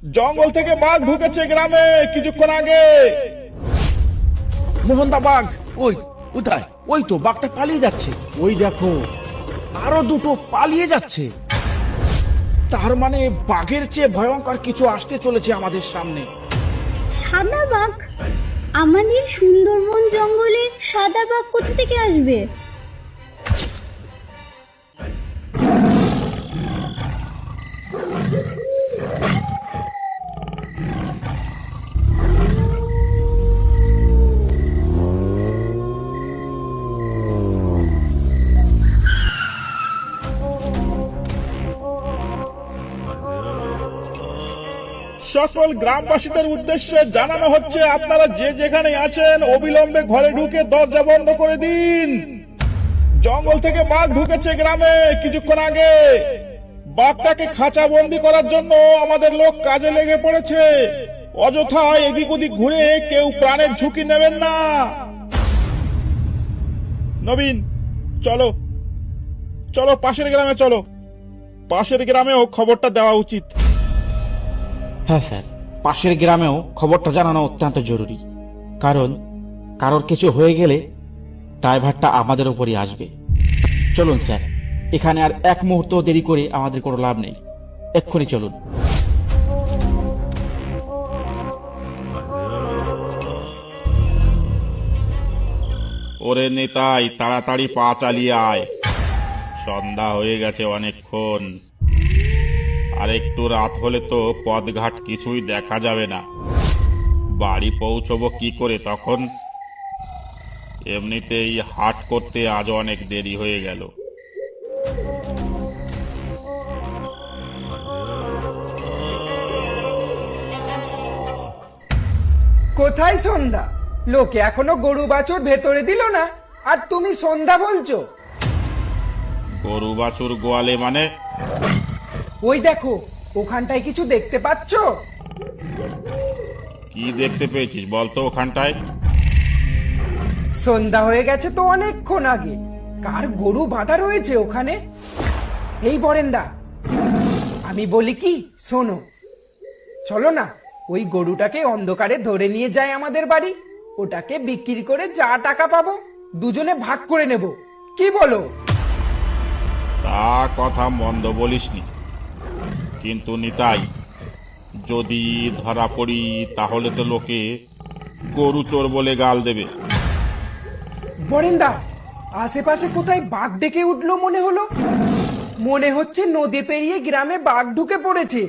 জঙ্গল থেকে বাঘ ঢুকেছে গ্রামে কিছুক্ষণ আগে। মোহনদা বাঘ ওই কোথায়? ওই তো বাঘটা পালিয়ে যাচ্ছে। ওই দেখো আরো দুটো পালিয়ে যাচ্ছে। তার মানে বাঘের চেয়ে ভয়ঙ্কর কিছু আসতে চলেছে আমাদের সামনে। সাদা বাঘ? আমাদের সুন্দরবন জঙ্গলে সাদা বাঘ কোথা থেকে আসবে? সকল গ্রামবাসীদের উদ্দেশ্যে জানানো হচ্ছে, আপনারা যে যেখানে আছেন অবিলম্বে ঘরে ঢুকে দরজা বন্ধ করে দিন। জঙ্গল থেকে বাঘ ঢুকেছে গ্রামে কিছুক্ষণ আগে। বাঘটাকে খাঁচা বন্দি করার জন্য আমাদের লোক কাজে লেগে পড়েছে। অযথা এদিক ওদিক ঘুরে কেউ প্রাণের ঝুঁকি নেবেন না। নবীন, চলো চলো পাশের গ্রামে চলো। পাশের গ্রামেও খবরটা দেওয়া উচিত। হ্যাঁ স্যার, পাশের গ্রামেও খবরটা জানানো অত্যন্ত জরুরি। কারণ কারোর কিছু হয়ে গেলে দায়ভারটা আমাদের উপরই আসবে। চলুন স্যার, এখানে আর এক মুহূর্ত দেরি করে আমাদের কোনো লাভ নেই। এক্ষুনি চলুন। ওরে নেতাই, তাড়াতাড়ি পা চালিয়ে আয়। সন্ধ্যা হয়ে গেছে অনেকক্ষণ। আর একটু রাত হলে তো পথঘাট কিছুই দেখা যাবে না। বাড়ি পৌঁছবো কি করে তখন? এমনিতেই হাট করতে আজ অনেক দেরি হয়ে গেল। কোথায় সন্ধ্যা? লোকে এখনো গরু বাছুর ভেতরে দিল না, আর তুমি সন্ধ্যা বলছো? গরু বাছুর গোয়ালে মানে? ওই দেখো, ওখানটায় কিছু দেখতে পাচ্ছ? কি দেখতে পেয়েছিস বলতো ওখানটায়? সন্ধ্যা হয়ে গেছে তো অনেকক্ষণ আগে। কার গরু বাঁধা রয়েছে ওখানে? এই বরেন্দা, আমি বলি কি, শোনো, চলো না ওই গরুটাকে অন্ধকারে ধরে নিয়ে যায় আমাদের বাড়ি। ওটাকে বিক্রি করে যা টাকা পাবো দুজনে ভাগ করে নেব, কি বলো? তা কথা মন্দ বলিসনি, কিন্তু নিতাই, যদি ধরা পড়ি তাহলে তো লোকে গরু চোর বলে গাল দেবে। বরেন্দা, আশেপাশে কোথায় বাঘ ডেকে উঠলো মনে হলো। মনে হচ্ছে নদী পেরিয়ে গ্রামে বাঘ ঢুকে পড়েছে।